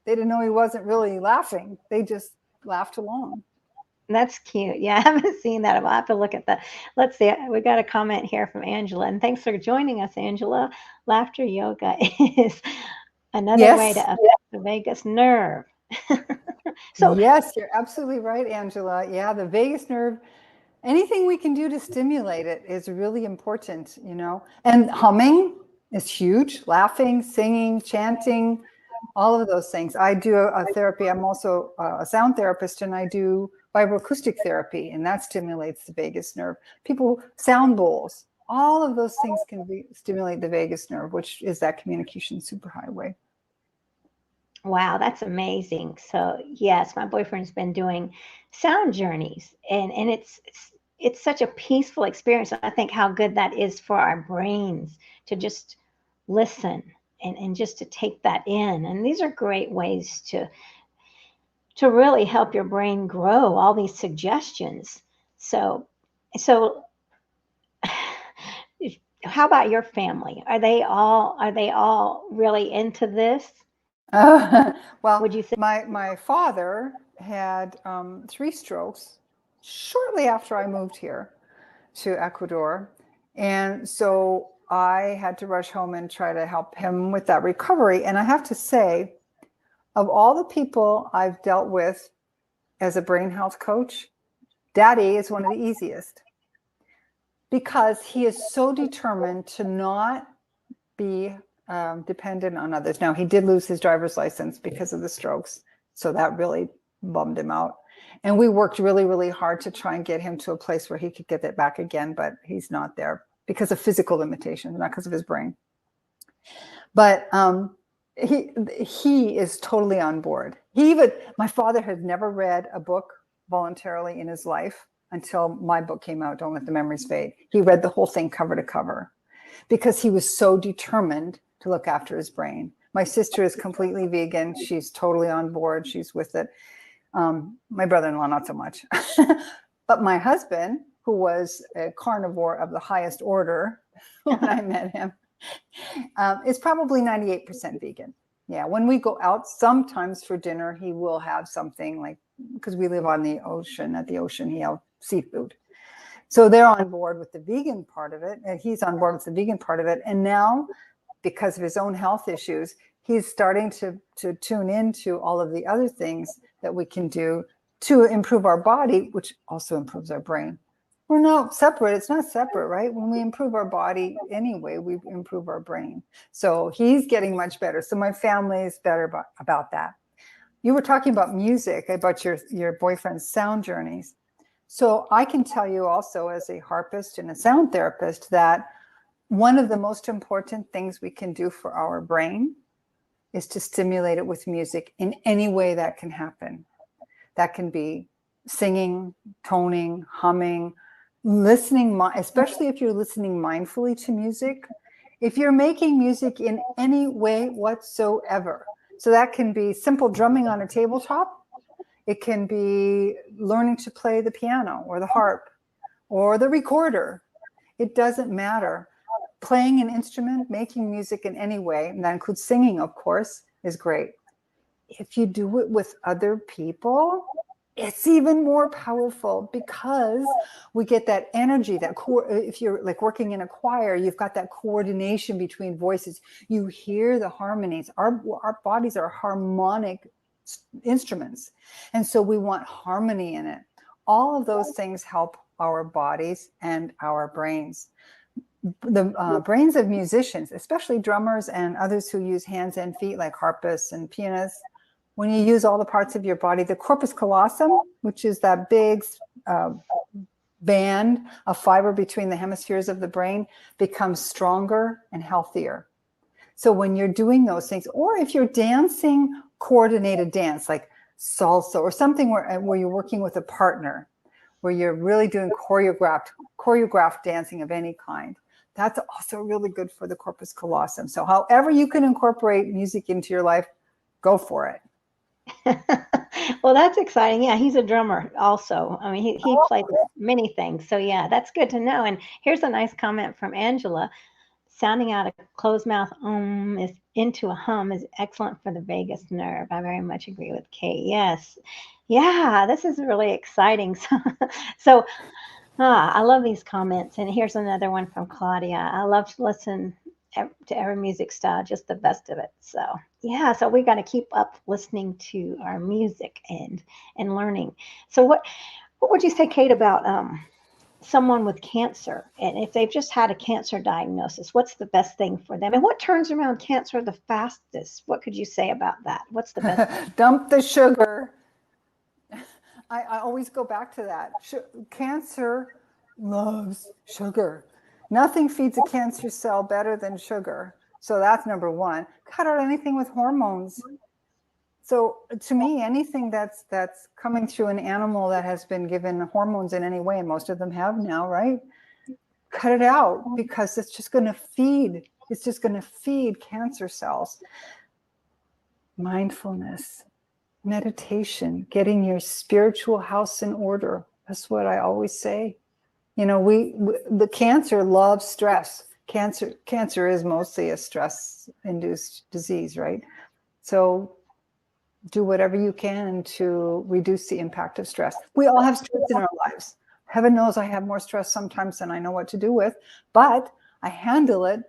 They didn't know he wasn't really laughing. They just laughed along. that's cute. Yeah, I haven't seen that. I'll have to look at the. Let's see. We got a comment here from Angela, and thanks for joining us, Angela. Laughter yoga is another way to Yes. affect the vagus nerve. So Yes, you're absolutely right, Angela. Yeah, the vagus nerve, anything we can do to stimulate it is really important, And humming is huge, laughing, singing, chanting, all of those things. I do a therapy. I'm also a sound therapist, and I do vibroacoustic therapy, and that stimulates the vagus nerve. Sound bowls, all of those things can stimulate the vagus nerve, which is that communication superhighway. wow, that's amazing. So yes, my boyfriend's been doing sound journeys, and it's such a peaceful experience. I think how good that is for our brains to just listen and just to take that in. And these are great ways to really help your brain grow. All these suggestions. So how about your family? Are they all really into this? Well, Would you say? my father had 3 strokes shortly after I moved here to Ecuador. And so I had to rush home and try to help him with that recovery. And I have to say, of all the people I've dealt with as a brain health coach, Daddy is one of the easiest because he is so determined to not be dependent on others. Now, he did lose his driver's license because of the strokes, so that really bummed him out. And we worked really, really hard to try and get him to a place where he could get it back again, but he's not there because of physical limitations, not because of his brain. But he is totally on board. My father has never read a book voluntarily in his life until my book came out, Don't Let the Memories Fade. He read the whole thing cover to cover because he was so determined to look after his brain. My sister is completely vegan. She's totally on board. She's with it. My brother-in-law, not so much. But my husband, who was a carnivore of the highest order when I met him, is probably 98% vegan. Yeah, when we go out, sometimes for dinner, he will have something like, because we live on the ocean, at the ocean, he'll have seafood. So they're on board with the vegan part of it, and he's on board with the vegan part of it. And now, because of his own health issues, he's starting to tune into all of the other things that we can do to improve our body, which also improves our brain. We're not separate. It's not separate, right? When we improve our body anyway, we improve our brain. So he's getting much better. So my family is better about that. You were talking about music, about your boyfriend's sound journeys. So I can tell you also, as a harpist and a sound therapist, that one of the most important things we can do for our brain is to stimulate it with music in any way that can happen. That can be singing, toning, humming, listening, especially if you're listening mindfully to music. If you're making music in any way whatsoever, so that can be simple drumming on a tabletop. It can be learning to play the piano or the harp or the recorder. It doesn't matter. Playing an instrument, making music in any way, and that includes singing, of course, is great. If you do it with other people, it's even more powerful because we get that energy, if you're like working in a choir, you've got that coordination between voices. You hear the harmonies. Our bodies are harmonic instruments. And so we want harmony in it. All of those things help our bodies and our brains. The brains of musicians, especially drummers and others who use hands and feet like harpists and pianists, when you use all the parts of your body, the corpus callosum, which is that big band of fiber between the hemispheres of the brain, becomes stronger and healthier. So when you're doing those things, or if you're dancing coordinated dance like salsa or something where you're working with a partner, where you're really doing choreographed dancing of any kind, that's also really good for the corpus callosum. So however you can incorporate music into your life, go for it. Well, that's exciting. Yeah, he's a drummer also. I mean, he plays many things. So yeah, that's good to know. And here's a nice comment from Angela. Sounding out a closed mouth is into a hum is excellent for the vagus nerve. I very much agree with Kate. Yes. Yeah, this is really exciting. So I love these comments. And here's another one from Claudia. I love to listen to every music style, just the best of it. So yeah, so we got to keep up listening to our music and learning. So what would you say, Kate, about someone with cancer, and if they've just had a cancer diagnosis, what's the best thing for them, and what turns around cancer the fastest? What could you say about that? What's the best thing? Dump the sugar. I always go back to that. Cancer loves sugar. Nothing feeds a cancer cell better than sugar. So that's number one. Cut out anything with hormones. So to me, anything that's coming through an animal that has been given hormones in any way, and most of them have now, right? Cut it out, because it's just going to feed. It's just going to feed cancer cells. Mindfulness, meditation, getting your spiritual house in order. That's what I always say. You know, the cancer loves stress. Cancer is mostly a stress-induced disease, right? So do whatever you can to reduce the impact of stress. We all have stress in our lives. Heaven knows I have more stress sometimes than I know what to do with, but I handle it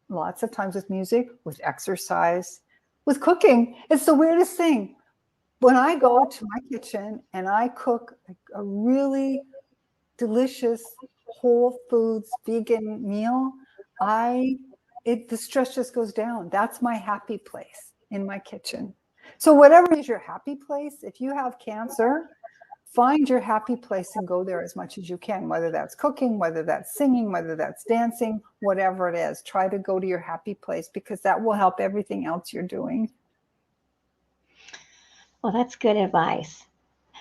lots of times with music, with exercise, with cooking. It's the weirdest thing. When I go to my kitchen and I cook a really delicious whole foods vegan meal, the stress just goes down. That's my happy place, in my kitchen. So whatever is your happy place, if you have cancer, find your happy place and go there as much as you can, whether that's cooking, whether that's singing, whether that's dancing, whatever it is. Try to go to your happy place, because that will help everything else you're doing. Well, that's good advice.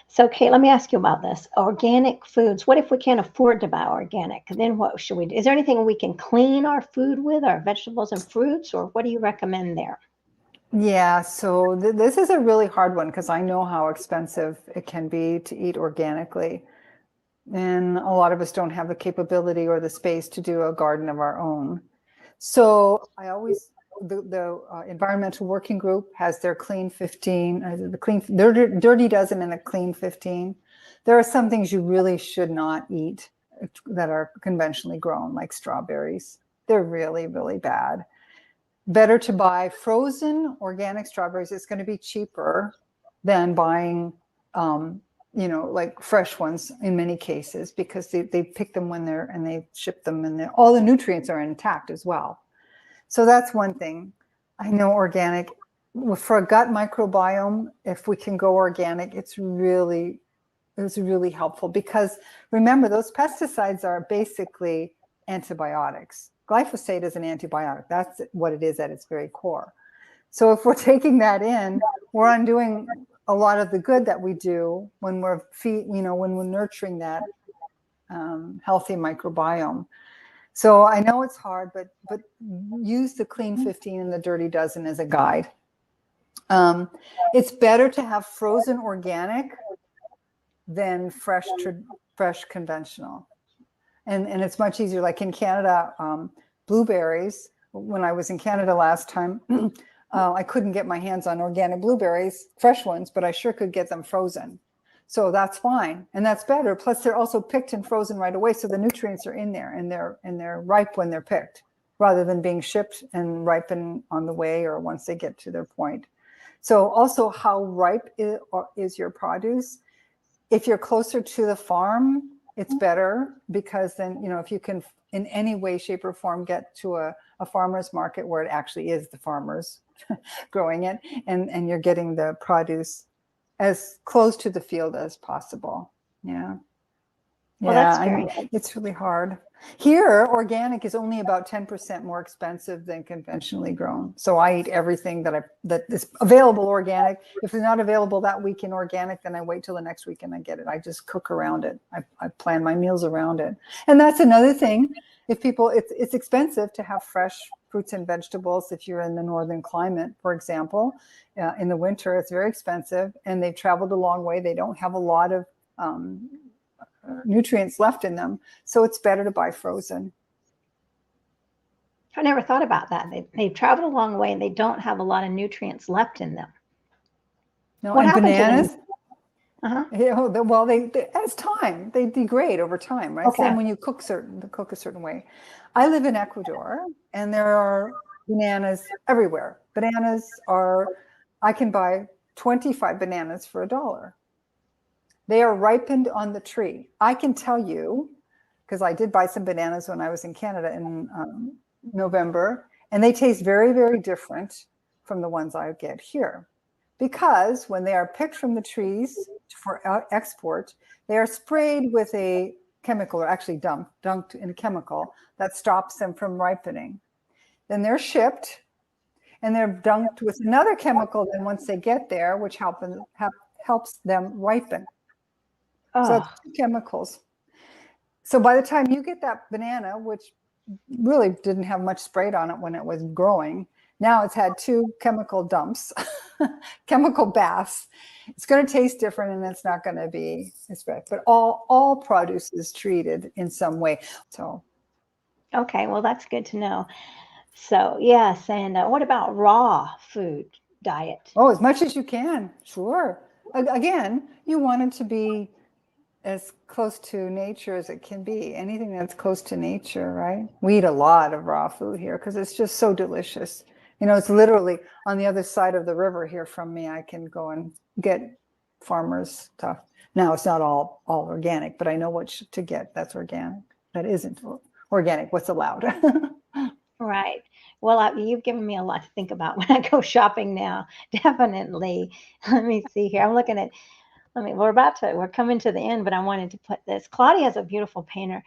So, Kate, let me ask you about this. Organic foods. What if we can't afford to buy organic? Then what should we do? Is there anything we can clean our food with, our vegetables and fruits, or what do you recommend there? Yeah, so this is a really hard one, because I know how expensive it can be to eat organically. And a lot of us don't have the capability or the space to do a garden of our own. So I always, the Environmental Working Group has their Clean 15, their Dirty Dozen and the Clean 15. There are some things you really should not eat that are conventionally grown, like strawberries. They're really, really bad. Better to buy frozen organic strawberries. It's going to be cheaper than buying, like fresh ones in many cases, because they pick them and they ship them, and all the nutrients are intact as well. So that's one thing. I know organic, for a gut microbiome, if we can go organic, it's really helpful, because remember, those pesticides are basically antibiotics. Glyphosate is an antibiotic. That's what it is at its very core. So if we're taking that in, we're undoing a lot of the good that we do when we're when we're nurturing that healthy microbiome. So I know it's hard, but use the Clean 15 and the Dirty Dozen as a guide. It's better to have frozen organic than fresh conventional. And it's much easier. Like in Canada, blueberries, when I was in Canada last time, I couldn't get my hands on organic blueberries, fresh ones, but I sure could get them frozen. So that's fine. And that's better. Plus they're also picked and frozen right away. So the nutrients are in there, and they're ripe when they're picked, rather than being shipped and ripen on the way or once they get to their point. So also, how ripe is your produce? If you're closer to the farm, it's better, because then, if you can in any way, shape, or form get to a farmer's market where it actually is the farmers growing it, and you're getting the produce as close to the field as possible. Yeah. Well, that's very good. It's really hard. Here, organic is only about 10% more expensive than conventionally grown. So I eat everything that is available organic. If it's not available that week in organic, then I wait till the next week and I get it. I just cook around it. I plan my meals around it. And that's another thing. If people, it's expensive to have fresh fruits and vegetables. If you're in the northern climate, for example, in the winter, it's very expensive, and they've traveled a long way. They don't have a lot of nutrients left in them, so it's better to buy frozen. I never thought about that. They've traveled a long way and they don't have a lot of nutrients left in them. No, what and bananas? Uh-huh. Well, as time, they degrade over time, right? Okay. Same when you cook a certain way. I live in Ecuador, and there are bananas everywhere. I can buy 25 bananas for $1. They are ripened on the tree. I can tell you, because I did buy some bananas when I was in Canada in November, and they taste very, very different from the ones I get here. Because when they are picked from the trees for export, they are sprayed with a chemical, or actually dunked in a chemical that stops them from ripening. Then they're shipped, and they're dunked with another chemical then once they get there, which helps them ripen. So it's 2 chemicals. So by the time you get that banana, which really didn't have much sprayed on it when it was growing, now it's had 2 chemical dumps, chemical baths. It's going to taste different, and it's not going to be as good. But all produce is treated in some way. So Okay, well, that's good to know. So, yes, and what about raw food diet? Oh, as much as you can. Sure. Again, you want it to be as close to nature as it can be. Anything that's close to nature, right? We eat a lot of raw food here because it's just so delicious. It's literally on the other side of the river here from me. I can go and get farmers stuff. Now it's not all organic, but I know what to get that's organic. That isn't organic. What's allowed? Right. Well, you've given me a lot to think about when I go shopping now. Definitely. Let me see here. I'm looking at, we're coming to the end, but I wanted to put this. Claudia is a beautiful painter.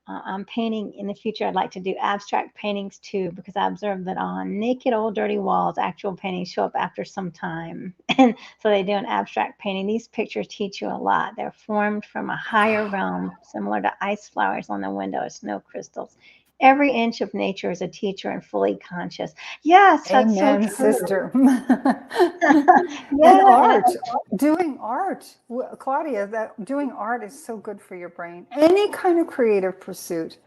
I'm painting in the future. I'd like to do abstract paintings too, because I observed that on naked old dirty walls, actual paintings show up after some time. And so they do an abstract painting. These pictures teach you a lot. They're formed from a higher realm, similar to ice flowers on the window, snow crystals. Every inch of nature is a teacher and fully conscious. Yes, that's so Amen, true. sister. And Yeah. art, doing art, Claudia, that doing art is so good for your brain. Any kind of creative pursuit.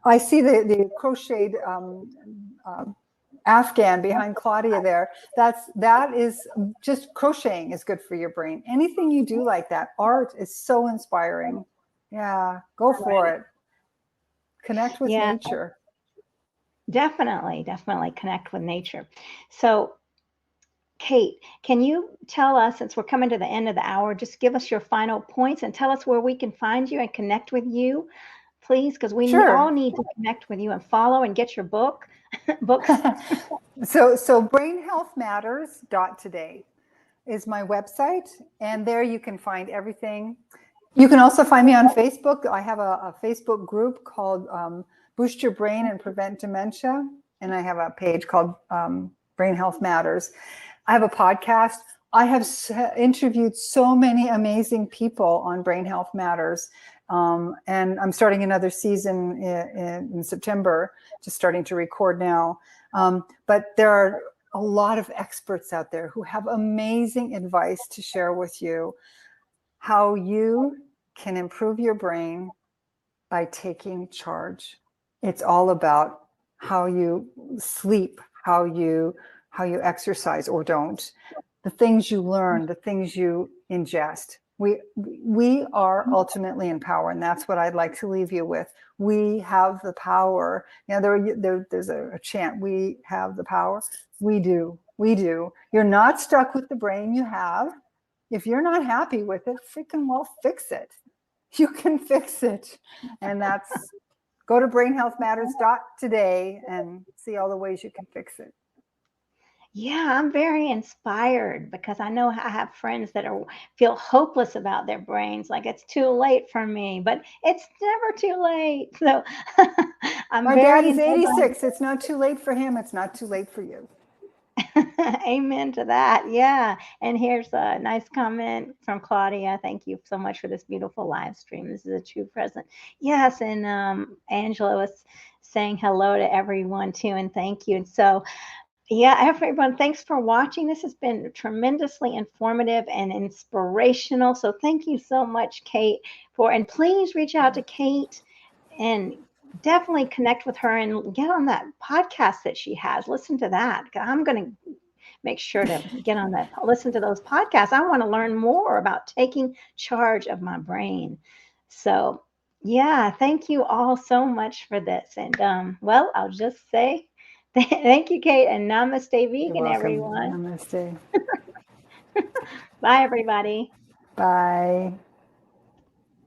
I see the crocheted Afghan behind Claudia there. That is just crocheting is good for your brain. Anything you do like that, art is so inspiring. Yeah, go for Right. it. Connect with Yeah, nature. definitely connect with nature. So, Kate, can you tell us, since we're coming to the end of the hour, just give us your final points and tell us where we can find you and connect with you, please, because all Sure. need to connect with you and follow and get your books. So Brain Health Matters today is my website, and there you can find everything. You can also find me on Facebook. I have a Facebook group called Boost Your Brain and Prevent Dementia, and I have a page called Brain Health Matters. I have a podcast. I have interviewed so many amazing people on Brain Health Matters, and I'm starting another season in September, just starting to record now. But there are a lot of experts out there who have amazing advice to share with you, how you can improve your brain by taking charge. It's all about how you sleep, how you exercise or don't, the things you learn, the things you ingest. We are ultimately in power, and that's what I'd like to leave you with. We have the power. There's a chant, we have the power. We do. You're not stuck with the brain you have. If you're not happy with it, freaking well, fix it. You can fix it. And that's, go to brainhealthmatters.today and see all the ways you can fix it. Yeah, I'm very inspired because I know I have friends that feel hopeless about their brains, like it's too late for me, but it's never too late. So I'm My dad very is inspired. 86. It's not too late for him. It's not too late for you. Amen to that. Yeah. And here's a nice comment from Claudia. Thank you so much for this beautiful live stream. This is a true present. Yes. And Angela was saying hello to everyone too, and thank you. And so, yeah, everyone, thanks for watching. This has been tremendously informative and inspirational. So thank you so much, Kate, and please reach out to Kate and definitely connect with her and get on that podcast that she has. Listen to that. I'm going to make sure to get on that, listen to those podcasts. I want to learn more about taking charge of my brain. So, yeah, thank you all so much for this. And well, I'll just say thank you, Kate, and namaste, You're vegan, welcome. everyone. Namaste. Bye, everybody. Bye.